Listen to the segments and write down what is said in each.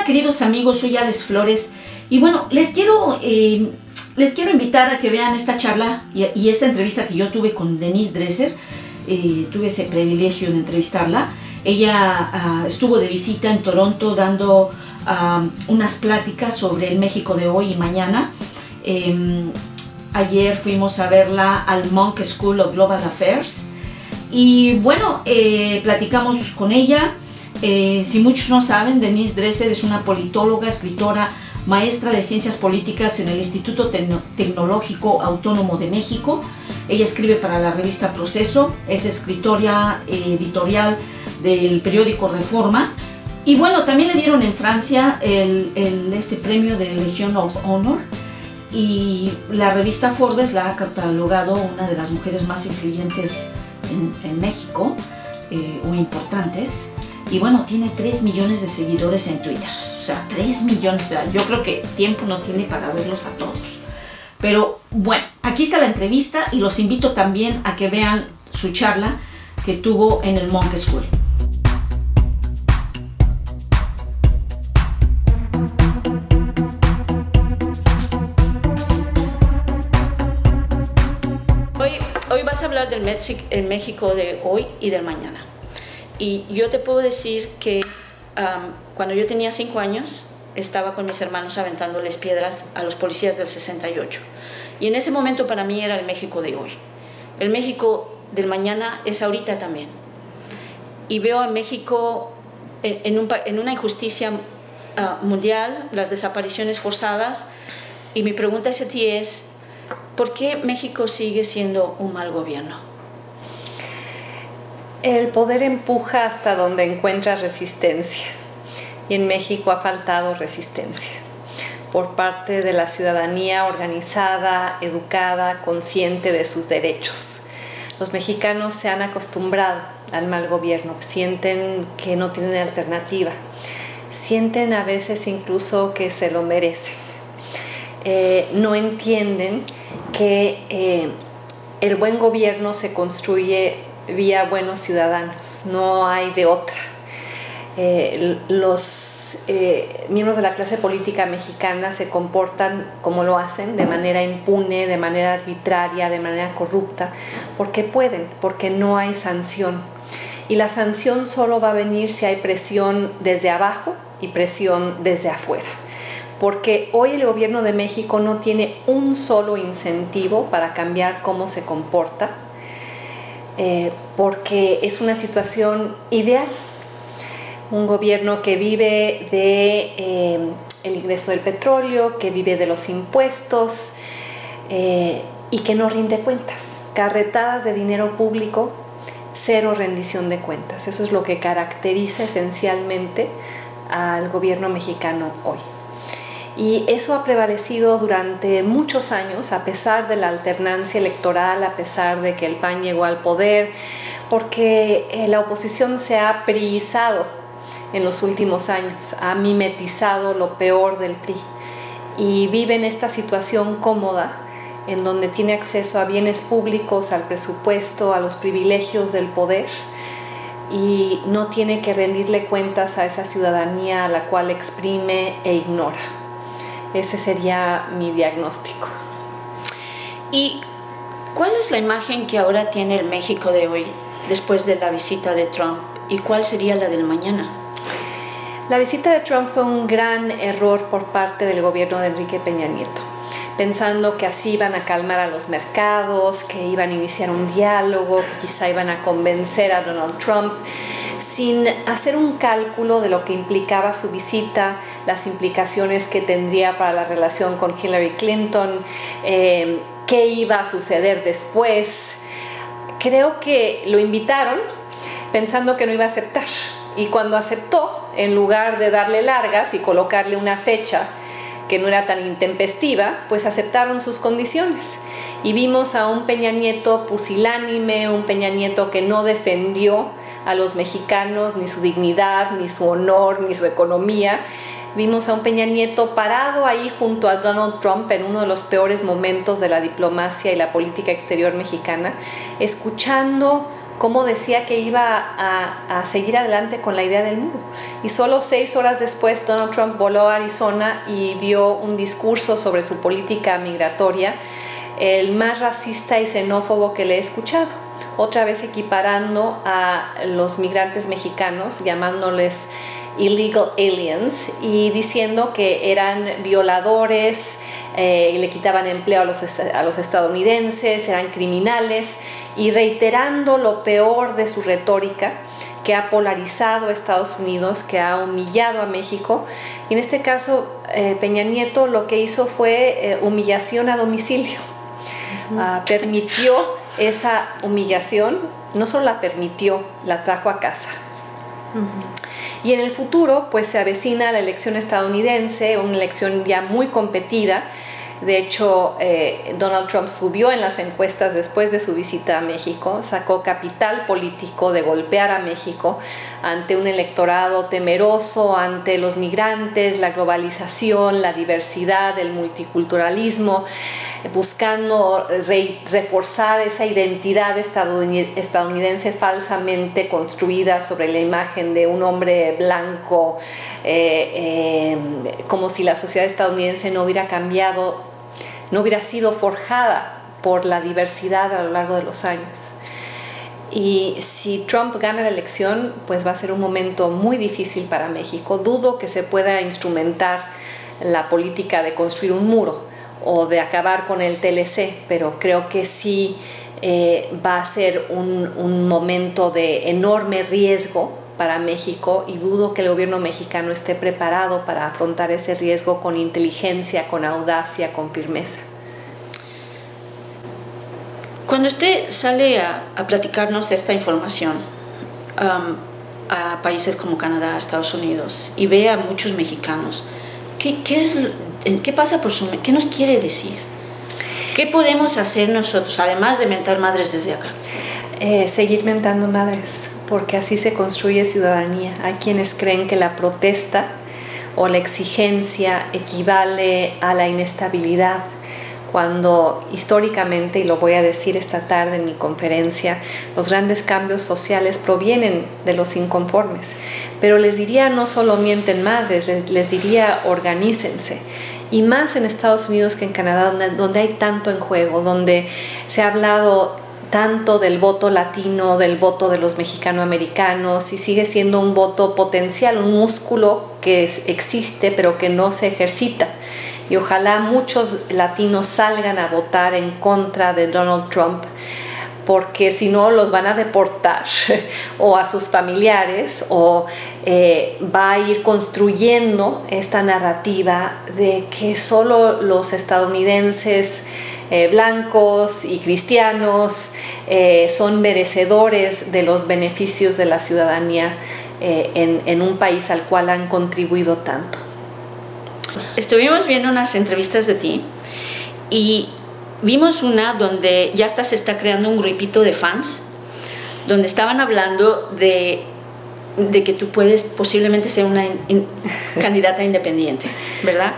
queridos amigos, soy Alex Flores y bueno, les quiero invitar a que vean esta charla y esta entrevista que yo tuve con Denise Dresser. Tuve ese privilegio de entrevistarla. Ella estuvo de visita en Toronto dando unas pláticas sobre el México de hoy y mañana. Ayer fuimos a verla al Munk School of Global Affairs y bueno, platicamos con ella. Si muchos no saben, Denise Dresser es una politóloga, escritora, maestra de Ciencias Políticas en el Instituto Tecnológico Autónomo de México. Ella escribe para la revista Proceso, es escritora editorial del periódico Reforma. Y bueno, también le dieron en Francia este premio de Legion of Honor. Y la revista Forbes la ha catalogado una de las mujeres más influyentes en México, o importantes. Y bueno, tiene 3 millones de seguidores en Twitter. O sea, 3 millones. O sea, yo creo que tiempo no tiene para verlos a todos. Pero bueno, aquí está la entrevista y los invito también a que vean su charla que tuvo en el Munk School. Hoy vas a hablar del México de hoy y del mañana. Y yo te puedo decir que cuando yo tenía 5 años, estaba con mis hermanos aventándoles piedras a los policías del 68. Y en ese momento para mí era el México de hoy. El México del mañana es ahorita también. Y veo a México en una injusticia mundial, las desapariciones forzadas. Y mi pregunta hacia ti es, ¿por qué México sigue siendo un mal gobierno? El poder empuja hasta donde encuentra resistencia. Y en México ha faltado resistencia por parte de la ciudadanía organizada, educada, consciente de sus derechos. Los mexicanos se han acostumbrado al mal gobierno, sienten que no tienen alternativa, sienten a veces incluso que se lo merecen. No entienden que el buen gobierno se construye vía buenos ciudadanos, no hay de otra. Los miembros de la clase política mexicana se comportan como lo hacen, de manera impune, de manera arbitraria, de manera corrupta, porque pueden, porque no hay sanción. Y la sanción solo va a venir si hay presión desde abajo y presión desde afuera. Porque hoy el gobierno de México no tiene un solo incentivo para cambiar cómo se comporta, porque es una situación ideal. Un gobierno que vive de el ingreso del petróleo, que vive de los impuestos y que no rinde cuentas. Carretadas de dinero público, cero rendición de cuentas. Eso es lo que caracteriza esencialmente al gobierno mexicano hoy. Y eso ha prevalecido durante muchos años, a pesar de la alternancia electoral, a pesar de que el PAN llegó al poder, porque la oposición se ha priizado en los últimos años, ha mimetizado lo peor del PRI y vive en esta situación cómoda en donde tiene acceso a bienes públicos, al presupuesto, a los privilegios del poder y no tiene que rendirle cuentas a esa ciudadanía a la cual exprime e ignora. Ese sería mi diagnóstico. ¿Y cuál es la imagen que ahora tiene el México de hoy después de la visita de Trump? ¿Y cuál sería la del mañana? La visita de Trump fue un gran error por parte del gobierno de Enrique Peña Nieto, pensando que así iban a calmar a los mercados, que iban a iniciar un diálogo, que quizá iban a convencer a Donald Trump, sin hacer un cálculo de lo que implicaba su visita, las implicaciones que tendría para la relación con Hillary Clinton, qué iba a suceder después. Creo que lo invitaron pensando que no iba a aceptar. Y cuando aceptó, en lugar de darle largas y colocarle una fecha que no era tan intempestiva, pues aceptaron sus condiciones. Y vimos a un Peña Nieto pusilánime, un Peña Nieto que no defendió a los mexicanos, ni su dignidad, ni su honor, ni su economía. Vimos a un Peña Nieto parado ahí junto a Donald Trump en uno de los peores momentos de la diplomacia y la política exterior mexicana, escuchando cómo decía que iba a seguir adelante con la idea del muro. Y solo 6 horas después Donald Trump voló a Arizona y dio un discurso sobre su política migratoria, el más racista y xenófobo que le he escuchado. Otra vez equiparando a los migrantes mexicanos, llamándoles illegal aliens y diciendo que eran violadores, y le quitaban empleo a los estadounidenses, eran criminales, y reiterando lo peor de su retórica, que ha polarizado a Estados Unidos, que ha humillado a México. Y en este caso, Peña Nieto lo que hizo fue humillación a domicilio. Permitió esa humillación, no solo la permitió, la trajo a casa. Y en el futuro, pues se avecina la elección estadounidense, una elección ya muy competida. De hecho, Donald Trump subió en las encuestas después de su visita a México, sacó capital político de golpear a México ante un electorado temeroso, ante los migrantes, la globalización, la diversidad, el multiculturalismo, buscando reforzar esa identidad estadounidense falsamente construida sobre la imagen de un hombre blanco, como si la sociedad estadounidense no hubiera cambiado, no hubiera sido forjada por la diversidad a lo largo de los años. Y si Trump gana la elección, pues va a ser un momento muy difícil para México. Dudo que se pueda instrumentar la política de construir un muro o de acabar con el TLC, pero creo que sí va a ser un momento de enorme riesgo para México, y dudo que el gobierno mexicano esté preparado para afrontar ese riesgo con inteligencia, con audacia, con firmeza. Cuando usted sale a platicarnos esta información a países como Canadá, Estados Unidos, y ve a muchos mexicanos, ¿qué pasa por su mente? ¿Qué nos quiere decir? ¿Qué podemos hacer nosotros, además de mentar madres desde acá? Seguir mentando madres, porque así se construye ciudadanía. Hay quienes creen que la protesta o la exigencia equivale a la inestabilidad, cuando históricamente, y lo voy a decir esta tarde en mi conferencia, los grandes cambios sociales provienen de los inconformes. Pero les diría, no solo mienten madres, les diría organícense. Y más en Estados Unidos que en Canadá, donde hay tanto en juego, donde se ha hablado tanto del voto latino, del voto de los mexicanoamericanos, y sigue siendo un voto potencial, un músculo que existe pero que no se ejercita. Y ojalá muchos latinos salgan a votar en contra de Donald Trump, porque si no los van a deportar o a sus familiares, o va a ir construyendo esta narrativa de que solo los estadounidenses blancos y cristianos son merecedores de los beneficios de la ciudadanía en un país al cual han contribuido tanto. Estuvimos viendo unas entrevistas de ti y vimos una donde ya hasta se está creando un grupito de fans, donde estaban hablando de que tú puedes posiblemente ser una candidata independiente, ¿verdad?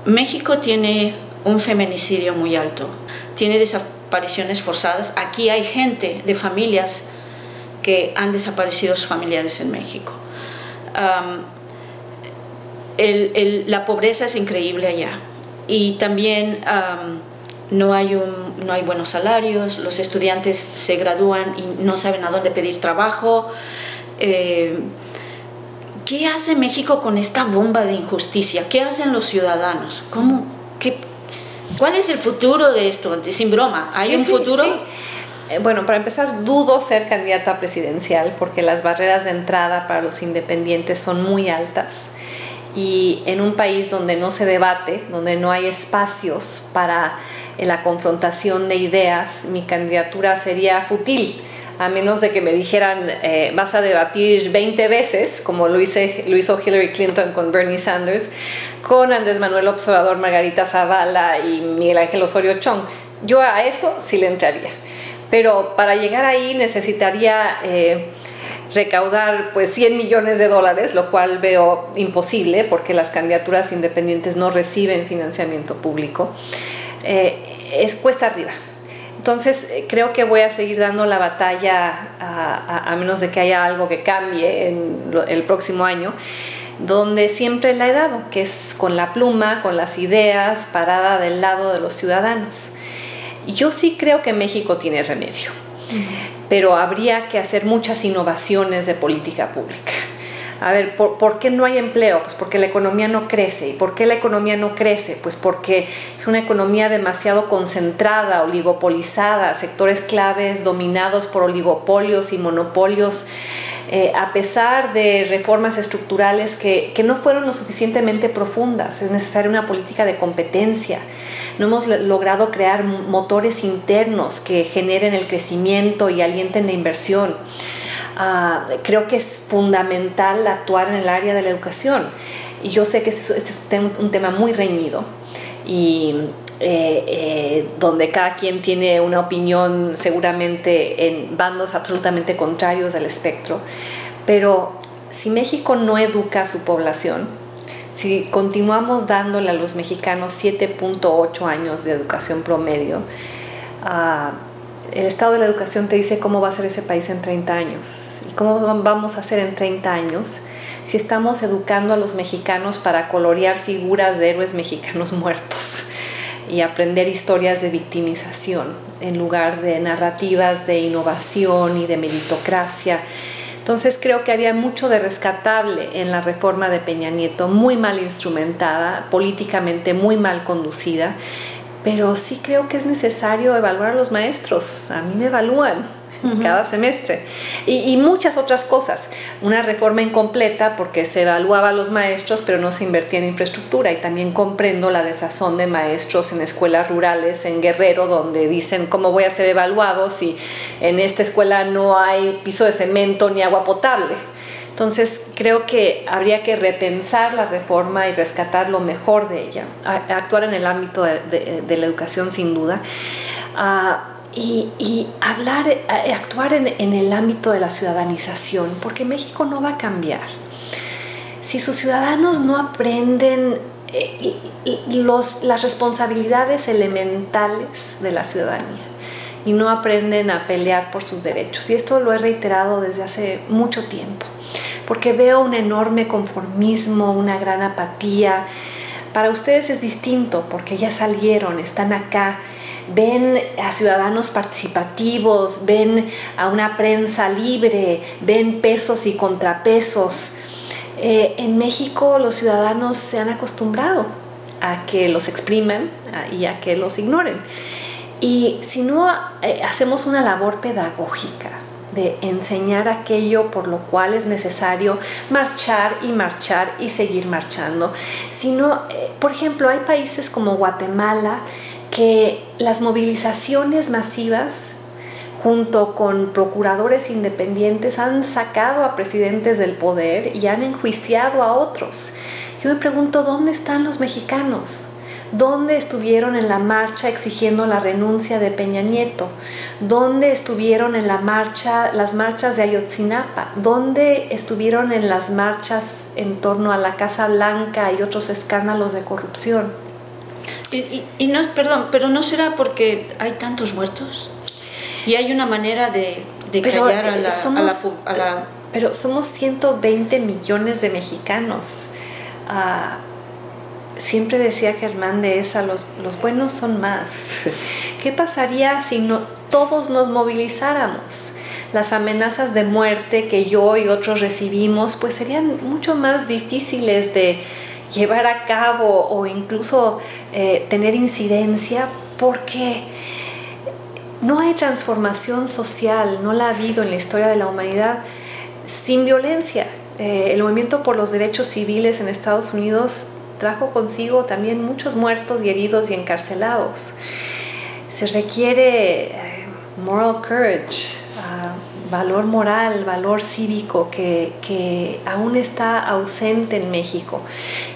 México tiene un feminicidio muy alto, tiene desapariciones forzadas. Aquí hay gente de familias que han desaparecido sus familiares en México. La pobreza es increíble allá, y también no hay buenos salarios. Los estudiantes se gradúan y no saben a dónde pedir trabajo. ¿Qué hace México con esta bomba de injusticia? ¿Qué hacen los ciudadanos? ¿Cuál es el futuro de esto? Sin broma, ¿hay un futuro? Sí. Bueno, para empezar, dudo ser candidata presidencial, porque las barreras de entrada para los independientes son muy altas. Y en un país donde no se debate, donde no hay espacios para la confrontación de ideas, mi candidatura sería fútil, a menos de que me dijeran vas a debatir 20 veces, como lo hizo Hillary Clinton con Bernie Sanders, con Andrés Manuel López Obrador, Margarita Zavala y Miguel Ángel Osorio Chong. Yo a eso sí le entraría. Pero para llegar ahí necesitaría recaudar pues $100 millones, lo cual veo imposible, porque las candidaturas independientes no reciben financiamiento público. Es cuesta arriba. Entonces creo que voy a seguir dando la batalla a menos de que haya algo que cambie en el próximo año, donde siempre la he dado, que es con la pluma, con las ideas, parada del lado de los ciudadanos. Yo sí creo que México tiene remedio, pero habría que hacer muchas innovaciones de política pública. A ver, ¿por qué no hay empleo? Pues porque la economía no crece. ¿Y por qué la economía no crece? Pues porque es una economía demasiado concentrada, oligopolizada, sectores claves dominados por oligopolios y monopolios, a pesar de reformas estructurales que no fueron lo suficientemente profundas. Es necesaria una política de competencia. No hemos logrado crear motores internos que generen el crecimiento y alienten la inversión. Creo que es fundamental actuar en el área de la educación. Y yo sé que este es un tema muy reñido y donde cada quien tiene una opinión seguramente en bandos absolutamente contrarios del espectro. Pero si México no educa a su población, si continuamos dándole a los mexicanos 7.8 años de educación promedio, el estado de la educación te dice cómo va a ser ese país en 30 años. ¿Y cómo vamos a hacer en 30 años si estamos educando a los mexicanos para colorear figuras de héroes mexicanos muertos y aprender historias de victimización en lugar de narrativas de innovación y de meritocracia? Entonces creo que había mucho de rescatable en la reforma de Peña Nieto, muy mal instrumentada, políticamente muy mal conducida, pero sí creo que es necesario evaluar a los maestros. A mí me evalúan cada semestre. Y muchas otras cosas. Una reforma incompleta porque se evaluaba a los maestros, pero no se invertía en infraestructura. Y también comprendo la desazón de maestros en escuelas rurales, en Guerrero, donde dicen, ¿cómo voy a ser evaluado si en esta escuela no hay piso de cemento ni agua potable? Entonces creo que habría que repensar la reforma y rescatar lo mejor de ella, actuar en el ámbito de la educación sin duda, y actuar en el ámbito de la ciudadanización, porque México no va a cambiar si sus ciudadanos no aprenden las responsabilidades elementales de la ciudadanía y no aprenden a pelear por sus derechos. Y esto lo he reiterado desde hace mucho tiempo, porque veo un enorme conformismo, una gran apatía. Para ustedes es distinto, porque ya salieron, están acá, ven a ciudadanos participativos, ven a una prensa libre, ven pesos y contrapesos. En México los ciudadanos se han acostumbrado a que los expriman y a que los ignoren. Y si no hacemos una labor pedagógica de enseñar aquello por lo cual es necesario marchar y seguir marchando. Sino, por ejemplo, hay países como Guatemala que las movilizaciones masivas junto con procuradores independientes han sacado a presidentes del poder y han enjuiciado a otros. Yo me pregunto, ¿dónde están los mexicanos? ¿Dónde estuvieron en la marcha exigiendo la renuncia de Peña Nieto? ¿Dónde estuvieron en las marchas de Ayotzinapa? ¿Dónde estuvieron en las marchas en torno a la Casa Blanca y otros escándalos de corrupción? Y no, perdón, pero ¿no será porque hay tantos muertos? Y hay una manera de callar a la... Pero somos 120 millones de mexicanos. Siempre decía Germán Dehesa, los buenos son más. ¿Qué pasaría si todos nos movilizáramos? Las amenazas de muerte que yo y otros recibimos pues serían mucho más difíciles de llevar a cabo o incluso tener incidencia, porque no hay transformación social, no la ha habido en la historia de la humanidad sin violencia. El movimiento por los derechos civiles en Estados Unidos trajo consigo también muchos muertos y heridos y encarcelados. Se requiere moral courage, valor moral, valor cívico que aún está ausente en México,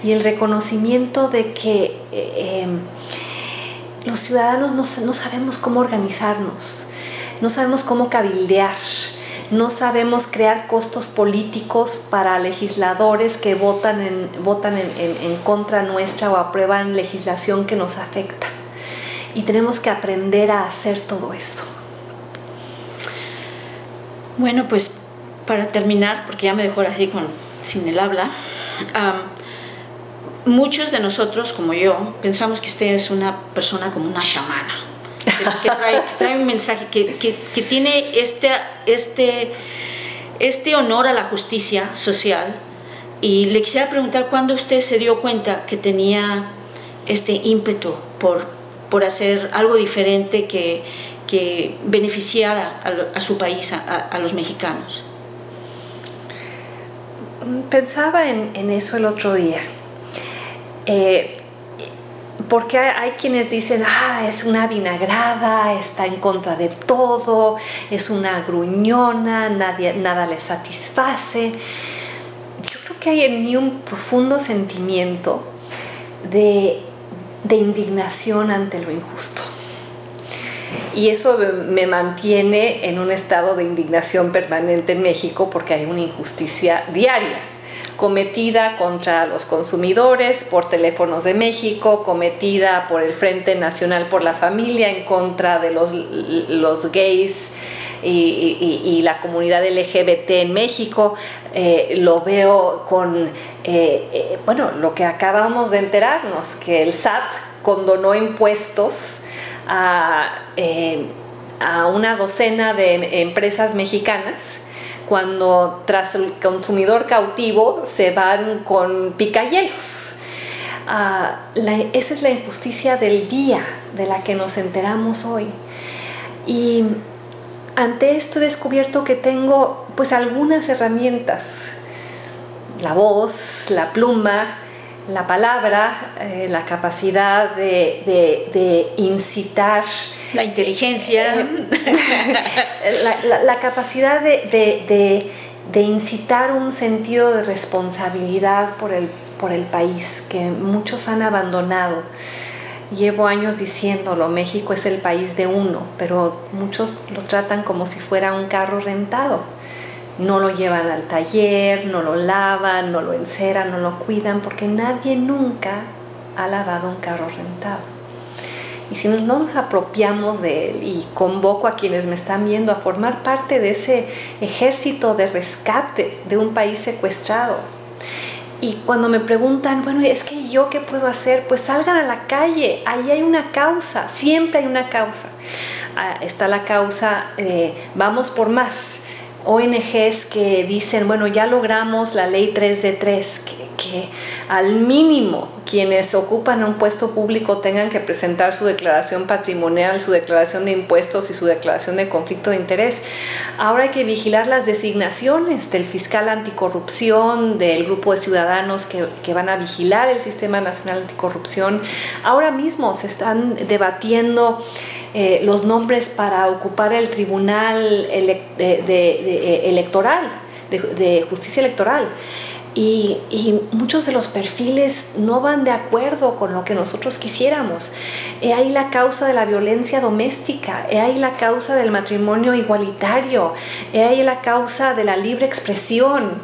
y el reconocimiento de que los ciudadanos no sabemos cómo organizarnos, no sabemos cómo cabildear, no sabemos crear costos políticos para legisladores que votan en contra nuestra o aprueban legislación que nos afecta. y tenemos que aprender a hacer todo esto. Bueno, pues para terminar, porque ya me dejó así sin el habla, muchos de nosotros, como yo, pensamos que usted es una persona como una chamana, que trae un mensaje, que tiene este honor a la justicia social. Y le quisiera preguntar cuándo usted se dio cuenta que tenía este ímpetu por hacer algo diferente que beneficiara a su país, a los mexicanos. Pensaba en eso el otro día. Porque hay quienes dicen, es una vinagrada, está en contra de todo, es una gruñona, nada le satisface. Yo creo que hay en mí un profundo sentimiento de indignación ante lo injusto. Y eso me mantiene en un estado de indignación permanente en México, porque hay una injusticia diaria cometida contra los consumidores por Teléfonos de México, cometida por el Frente Nacional por la Familia en contra de los gays y la comunidad LGBT en México. Lo veo con lo que acabamos de enterarnos, que el SAT condonó impuestos a una docena de empresas mexicanas, cuando tras el consumidor cautivo se van con picayelos. Esa es la injusticia del día, de la que nos enteramos hoy. Y ante esto he descubierto que tengo pues algunas herramientas: la voz, la pluma, la palabra, la capacidad de incitar, la inteligencia, la capacidad de incitar un sentido de responsabilidad por el país que muchos han abandonado. Llevo años diciéndolo: México es el país de uno, pero muchos lo tratan como si fuera un carro rentado. No lo llevan al taller, no lo lavan, no lo enceran, no lo cuidan, porque nadie nunca ha lavado un carro rentado. Y si no nos apropiamos de él, y convoco a quienes me están viendo a formar parte de ese ejército de rescate de un país secuestrado. Y cuando me preguntan, bueno, es que ¿yo qué puedo hacer? Pues salgan a la calle, ahí hay una causa, siempre hay una causa. Está la causa Vamos por Más, ONGs que dicen, bueno, ya logramos la ley 3 de 3, que al mínimo quienes ocupan un puesto público tengan que presentar su declaración patrimonial, su declaración de impuestos y su declaración de conflicto de interés. Ahora hay que vigilar las designaciones del fiscal anticorrupción, del grupo de ciudadanos que van a vigilar el Sistema Nacional Anticorrupción. Ahora mismo se están debatiendo los nombres para ocupar el Tribunal Electoral, de Justicia Electoral. Y muchos de los perfiles no van de acuerdo con lo que nosotros quisiéramos. Hay la causa de la violencia doméstica, hay la causa del matrimonio igualitario, hay la causa de la libre expresión.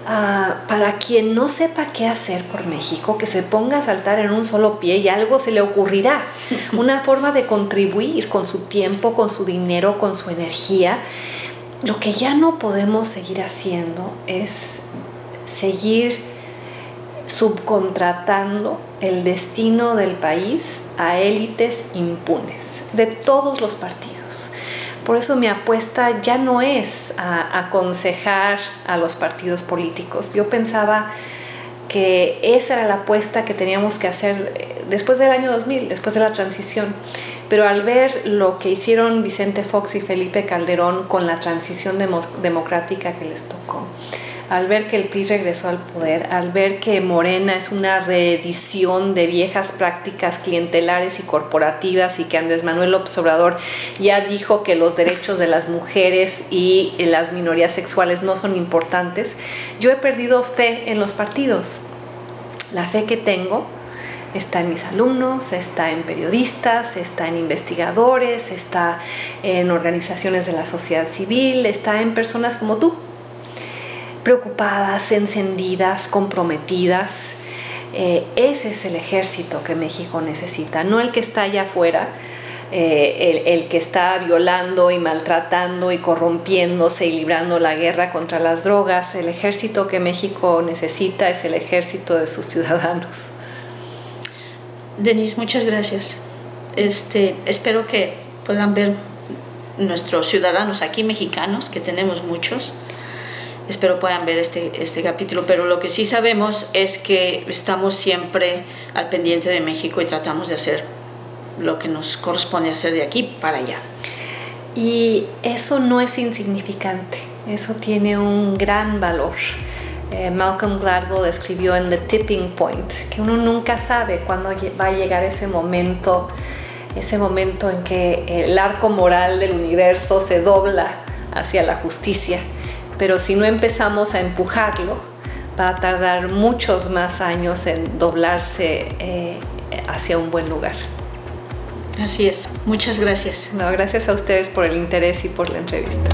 Para quien no sepa qué hacer por México, que se ponga a saltar en un solo pie y algo se le ocurrirá. Una forma de contribuir con su tiempo, con su dinero, con su energía. Lo que ya no podemos seguir haciendo es seguir subcontratando el destino del país a élites impunes de todos los partidos. Por eso mi apuesta ya no es a aconsejar a los partidos políticos. Yo pensaba que esa era la apuesta que teníamos que hacer después del año 2000, después de la transición. Pero al ver lo que hicieron Vicente Fox y Felipe Calderón con la transición democrática que les tocó, al ver que el PRI regresó al poder, al ver que Morena es una reedición de viejas prácticas clientelares y corporativas, y que Andrés Manuel López Obrador ya dijo que los derechos de las mujeres y las minorías sexuales no son importantes, yo he perdido fe en los partidos. La fe que tengo está en mis alumnos, está en periodistas, está en investigadores, está en organizaciones de la sociedad civil, está en personas como tú, preocupadas, encendidas, comprometidas. Ese es el ejército que México necesita, no el que está allá afuera el que está violando y maltratando y corrompiéndose y librando la guerra contra las drogas. El ejército que México necesita es el ejército de sus ciudadanos. Denise, muchas gracias. Espero que puedan ver nuestros ciudadanos aquí mexicanos, que tenemos muchos. Espero puedan ver este capítulo, pero lo que sí sabemos es que estamos siempre al pendiente de México y tratamos de hacer lo que nos corresponde hacer de aquí para allá. Y eso no es insignificante, eso tiene un gran valor. Malcolm Gladwell escribió en The Tipping Point que uno nunca sabe cuándo va a llegar ese momento en que el arco moral del universo se dobla hacia la justicia. Pero si no empezamos a empujarlo, va a tardar muchos más años en doblarse hacia un buen lugar. Así es. Muchas gracias. No, gracias a ustedes por el interés y por la entrevista.